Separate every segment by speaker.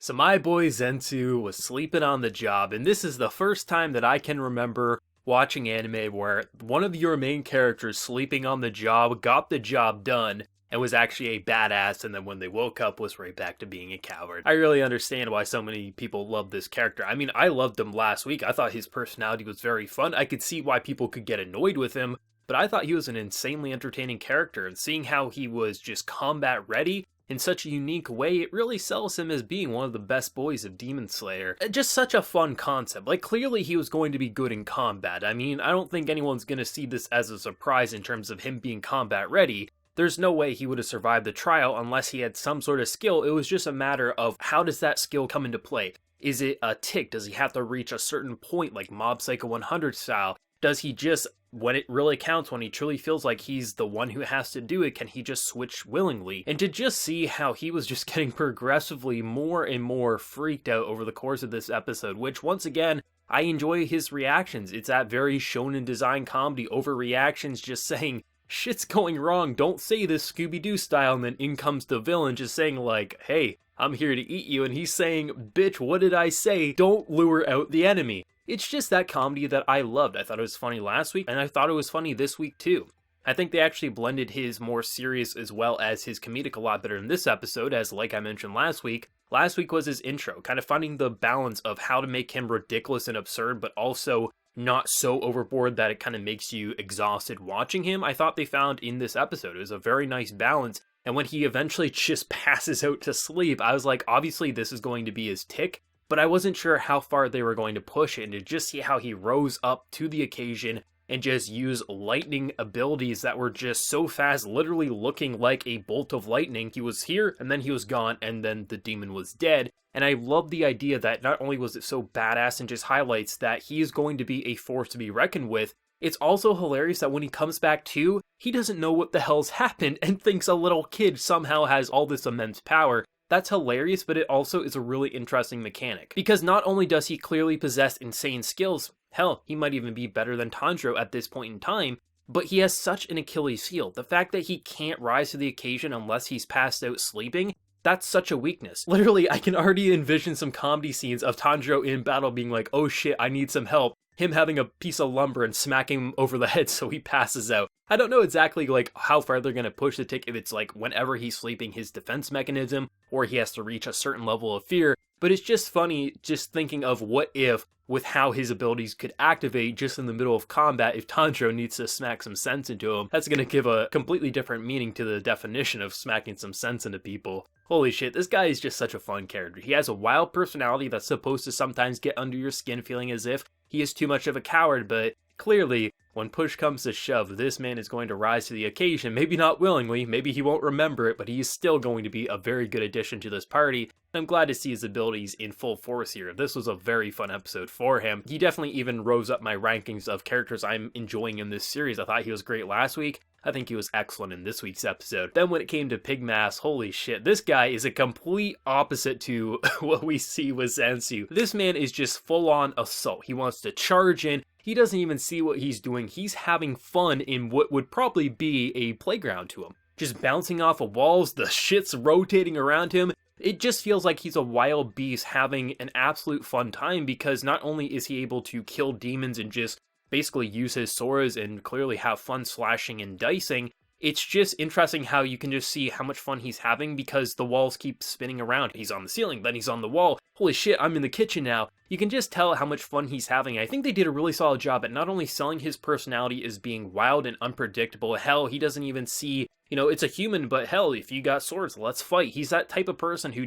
Speaker 1: So my boy Zenitsu was sleeping on the job, and this is the first time that I can remember watching anime where one of your main characters sleeping on the job got the job done and was actually a badass, and then when they woke up was right back to being a coward. I really understand why so many people love this character. I mean, I loved him last week. I thought his personality was very fun. I could see why people could get annoyed with him, but I thought he was an insanely entertaining character, and seeing how he was just combat ready in such a unique way, it really sells him as being one of the best boys of Demon Slayer. Just such a fun concept. Like, clearly he was going to be good in combat. I mean, I don't think anyone's gonna see this as a surprise in terms of him being combat ready. There's no way he would have survived the trial unless he had some sort of skill. It was just a matter of how does that skill come into play? Is it a tick? Does he have to reach a certain point like Mob Psycho 100 style? Does he just, when it really counts, when he truly feels like he's the one who has to do it, can he just switch willingly? And to just see how he was just getting progressively more and more freaked out over the course of this episode, which once again, I enjoy his reactions. It's that very shonen design comedy overreactions, just saying, shit's going wrong, don't say this, Scooby-Doo style, and then in comes the villain just saying like, hey, I'm here to eat you, and he's saying, bitch, what did I say? Don't lure out the enemy. It's just that comedy that I loved. I thought it was funny last week, and I thought it was funny this week too. I think they actually blended his more serious as well as his comedic a lot better in this episode, as like I mentioned last week was his intro, kind of finding the balance of how to make him ridiculous and absurd, but also not so overboard that it kind of makes you exhausted watching him. I thought they found in this episode. It was a very nice balance, and when he eventually just passes out to sleep, I was like, obviously this is going to be his tick, but I wasn't sure how far they were going to push it, and to just see how he rose up to the occasion and just use lightning abilities that were just so fast, literally looking like a bolt of lightning. He was here, and then he was gone, and then the demon was dead. And I love the idea that not only was it so badass and just highlights that he is going to be a force to be reckoned with, it's also hilarious that when he comes back to, he doesn't know what the hell's happened and thinks a little kid somehow has all this immense power. That's hilarious, but it also is a really interesting mechanic. Because not only does he clearly possess insane skills, hell, he might even be better than Tanjiro at this point in time, but he has such an Achilles heel. The fact that he can't rise to the occasion unless he's passed out sleeping, that's such a weakness. Literally, I can already envision some comedy scenes of Tanjiro in battle being like, oh shit, I need some help. Him having a piece of lumber and smacking him over the head so he passes out. I don't know exactly like how far they're going to push the tick, if it's like whenever he's sleeping his defense mechanism, or he has to reach a certain level of fear, but it's just funny just thinking of what if, with how his abilities could activate just in the middle of combat, if Tanjiro needs to smack some sense into him. That's going to give a completely different meaning to the definition of smacking some sense into people. Holy shit, this guy is just such a fun character. He has a wild personality that's supposed to sometimes get under your skin, feeling as if he is too much of a coward, but clearly, when push comes to shove, this man is going to rise to the occasion. Maybe not willingly, maybe he won't remember it, but he is still going to be a very good addition to this party. I'm glad to see his abilities in full force here. This was a very fun episode for him. He definitely even rose up my rankings of characters I'm enjoying in this series. I thought he was great last week. I think he was excellent in this week's episode. Then when it came to Pigmass, holy shit, this guy is a complete opposite to what we see with Zenitsu. This man is just full-on assault. He wants to charge in. He doesn't even see what he's doing. He's having fun in what would probably be a playground to him. Just bouncing off of walls, the shit's rotating around him. It just feels like he's a wild beast having an absolute fun time, because not only is he able to kill demons and just basically use his swords and clearly have fun slashing and dicing, it's just interesting how you can just see how much fun he's having because the walls keep spinning around. He's on the ceiling, then he's on the wall. Holy shit, I'm in the kitchen now. You can just tell how much fun he's having. I think they did a really solid job at not only selling his personality as being wild and unpredictable. Hell, he doesn't even see, it's a human, but hell, if you got swords, let's fight. He's that type of person who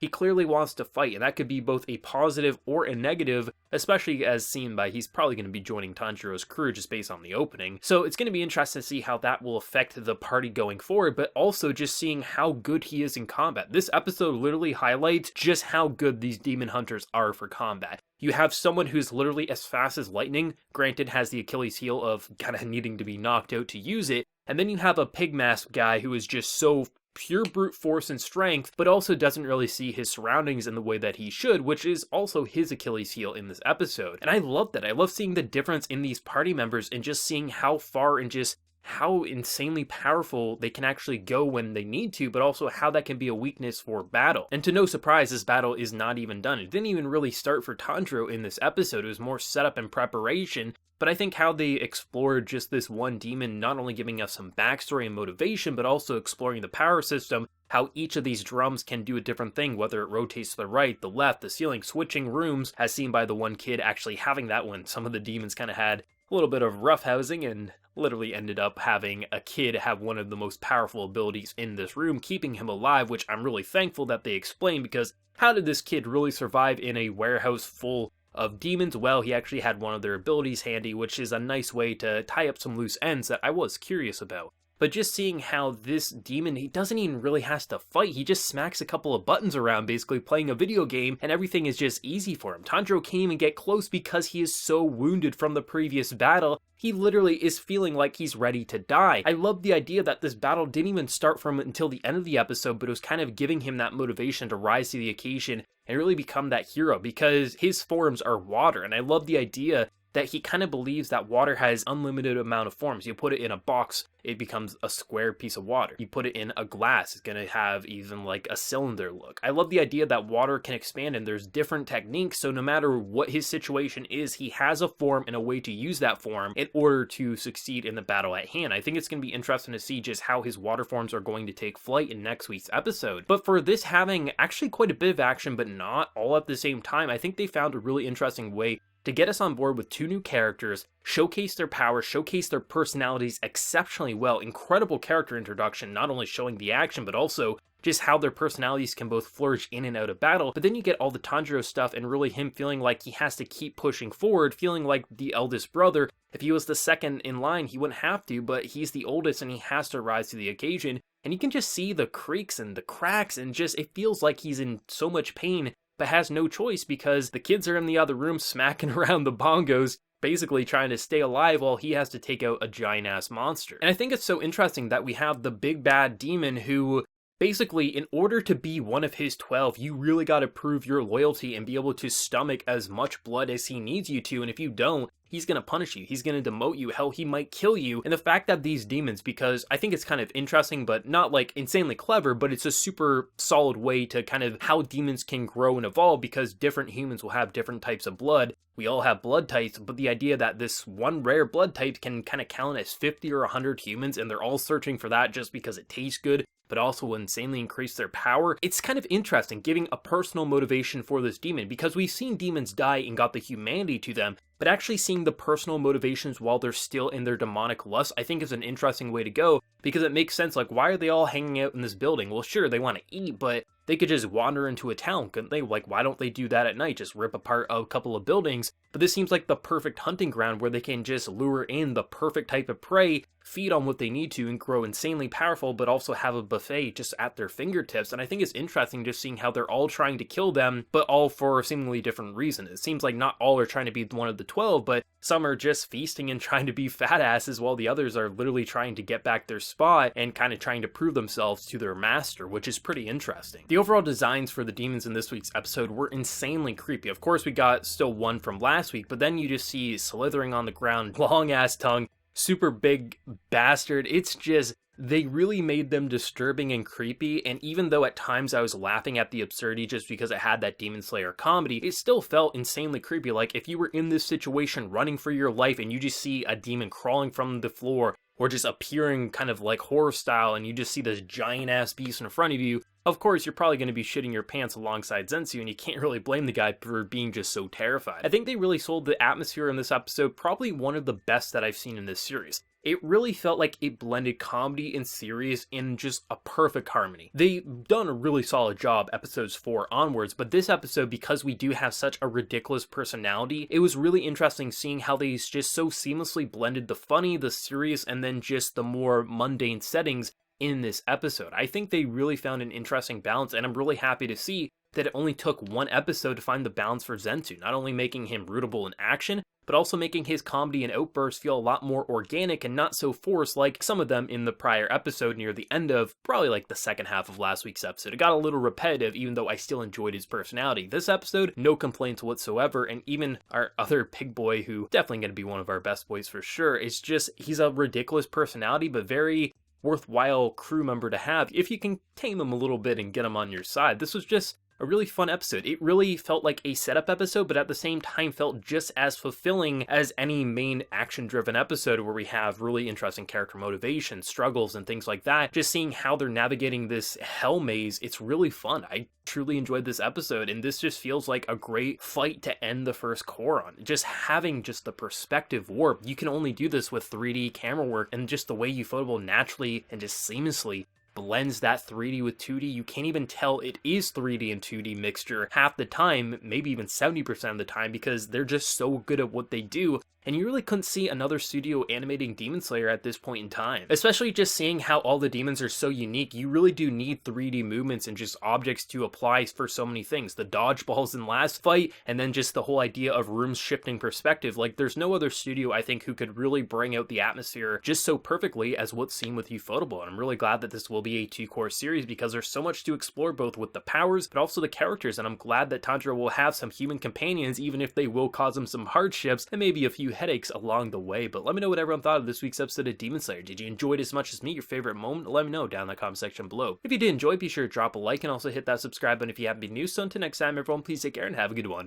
Speaker 1: he clearly wants to fight, and that could be both a positive or a negative, especially as seen by he's probably going to be joining Tanjiro's crew just based on the opening. So it's going to be interesting to see how that will affect the party going forward, but also just seeing how good he is in combat. This episode literally highlights just how good these demon hunters are for combat. You have someone who's literally as fast as lightning, granted has the Achilles heel of kind of needing to be knocked out to use it, and then you have a Pigmass guy who is just so pure brute force and strength, but also doesn't really see his surroundings in the way that he should, which is also his Achilles heel in this episode. And I love that. I love seeing the difference in these party members and just seeing how far and just how insanely powerful they can actually go when they need to, but also how that can be a weakness for battle. And to no surprise, this battle is not even done. It didn't even really start for Tanjiro in this episode. It was more setup and preparation. But I think how they explored just this one demon, not only giving us some backstory and motivation, but also exploring the power system, how each of these drums can do a different thing, whether it rotates to the right, the left, the ceiling, switching rooms, as seen by the one kid actually having that one. Some of the demons kind of had a little bit of roughhousing and literally ended up having a kid have one of the most powerful abilities in this room, keeping him alive, which I'm really thankful that they explained, because how did this kid really survive in a warehouse full of demons? Well, he actually had one of their abilities handy, which is a nice way to tie up some loose ends that I was curious about. But just seeing how this demon, he doesn't even really have to fight, he just smacks a couple of buttons around, basically playing a video game, and everything is just easy for him. Tanjiro can't even get close because he is so wounded from the previous battle. He literally is feeling like he's ready to die. I love the idea that this battle didn't even start from until the end of the episode, but it was kind of giving him that motivation to rise to the occasion and really become that hero, because his forms are water, and I love the idea that he kind of believes that water has unlimited amount of forms. You put it in a box, it becomes a square piece of water. You put it in a glass, it's gonna have even like a cylinder look. I love the idea that water can expand and there's different techniques, so no matter what his situation is, he has a form and a way to use that form in order to succeed in the battle at hand. I think it's gonna be interesting to see just how his water forms are going to take flight in next week's episode. But for this having actually quite a bit of action, but not all at the same time, I think they found a really interesting way to get us on board with two new characters, showcase their power, showcase their personalities exceptionally well. Incredible character introduction, not only showing the action, but also just how their personalities can both flourish in and out of battle. But then you get all the Tanjiro stuff and really him feeling like he has to keep pushing forward, feeling like the eldest brother. If he was the second in line, he wouldn't have to, but he's the oldest and he has to rise to the occasion. And you can just see the creaks and the cracks, and just it feels like he's in so much pain, but has no choice because the kids are in the other room smacking around the bongos, basically trying to stay alive while he has to take out a giant-ass monster. And I think it's so interesting that we have the big bad demon who, basically, in order to be one of his 12, you really gotta prove your loyalty and be able to stomach as much blood as he needs you to, and if you don't, he's gonna punish you, he's gonna demote you, hell, he might kill you. And the fact that these demons, because I think it's kind of interesting, but not like insanely clever, but it's a super solid way to kind of how demons can grow and evolve, because different humans will have different types of blood. We all have blood types, but the idea that this one rare blood type can kind of count as 50 or 100 humans, and they're all searching for that just because it tastes good, but also will insanely increase their power. It's kind of interesting, giving a personal motivation for this demon, because we've seen demons die and got the humanity to them, but actually seeing the personal motivations while they're still in their demonic lust, I think is an interesting way to go, because it makes sense, like, why are they all hanging out in this building? Well, sure, they want to eat, but they could just wander into a town, couldn't they? Like, why don't they do that at night? Just rip apart a couple of buildings. But this seems like the perfect hunting ground where they can just lure in the perfect type of prey, feed on what they need to, and grow insanely powerful, but also have a buffet just at their fingertips. And I think it's interesting just seeing how they're all trying to kill them, but all for seemingly different reasons. It seems like not all are trying to be one of the 12, but some are just feasting and trying to be fat asses, while the others are literally trying to get back their spot and kind of trying to prove themselves to their master, which is pretty interesting. The overall designs for the demons in this week's episode were insanely creepy. Of course, we got still one from last week, but then you just see slithering on the ground, long ass tongue, super big bastard. It's just, they really made them disturbing and creepy, and even though at times I was laughing at the absurdity just because it had that Demon Slayer comedy, it still felt insanely creepy. Like, if you were in this situation running for your life and you just see a demon crawling from the floor or just appearing kind of like horror style, and you just see this giant ass beast in front of you, of course, you're probably going to be shitting your pants alongside Zenitsu, and you can't really blame the guy for being just so terrified. I think they really sold the atmosphere in this episode, probably one of the best that I've seen in this series. It really felt like it blended comedy and serious in just a perfect harmony. They've done a really solid job episodes 4 onwards, but this episode, because we do have such a ridiculous personality, it was really interesting seeing how they just so seamlessly blended the funny, the serious, and then just the more mundane settings in this episode. I think they really found an interesting balance, and I'm really happy to see that it only took one episode to find the balance for Zenitsu, not only making him rootable in action, but also making his comedy and outbursts feel a lot more organic and not so forced like some of them in the prior episode near the end of probably like the second half of last week's episode. It got a little repetitive, even though I still enjoyed his personality. This episode, no complaints whatsoever, and even our other pig boy, who definitely going to be one of our best boys for sure, is just, he's a ridiculous personality, but very worthwhile crew member to have if you can tame him a little bit and get him on your side. This was just a really fun episode. It really felt like a setup episode, but at the same time felt just as fulfilling as any main action-driven episode where we have really interesting character motivation, struggles, and things like that. Just seeing how they're navigating this hell maze, it's really fun. I truly enjoyed this episode, and this just feels like a great fight to end the first core on. Just having just the perspective warp, you can only do this with 3D camera work and just the way Ufotable naturally and just seamlessly blends that 3D with 2D. You can't even tell it is 3D and 2D mixture half the time, maybe even 70% of the time, because they're just so good at what they do. And you really couldn't see another studio animating Demon Slayer at this point in time. Especially just seeing how all the demons are so unique, you really do need 3D movements and just objects to apply for so many things. The dodgeballs in last fight, and then just the whole idea of rooms shifting perspective. Like, there's no other studio, I think, who could really bring out the atmosphere just so perfectly as what's seen with Ufotable. And I'm really glad that this will be a 2-core series, because there's so much to explore, both with the powers, but also the characters. And I'm glad that Tanjiro will have some human companions, even if they will cause him some hardships and maybe a few headaches along the way. But let me know what everyone thought of this week's episode of Demon Slayer. Did you enjoy it as much as me? Your favorite moment? Let me know down in the comment section below. If you did enjoy, be sure to drop a like and also hit that subscribe button if you haven't been new. So until next time, everyone, please take care and have a good one.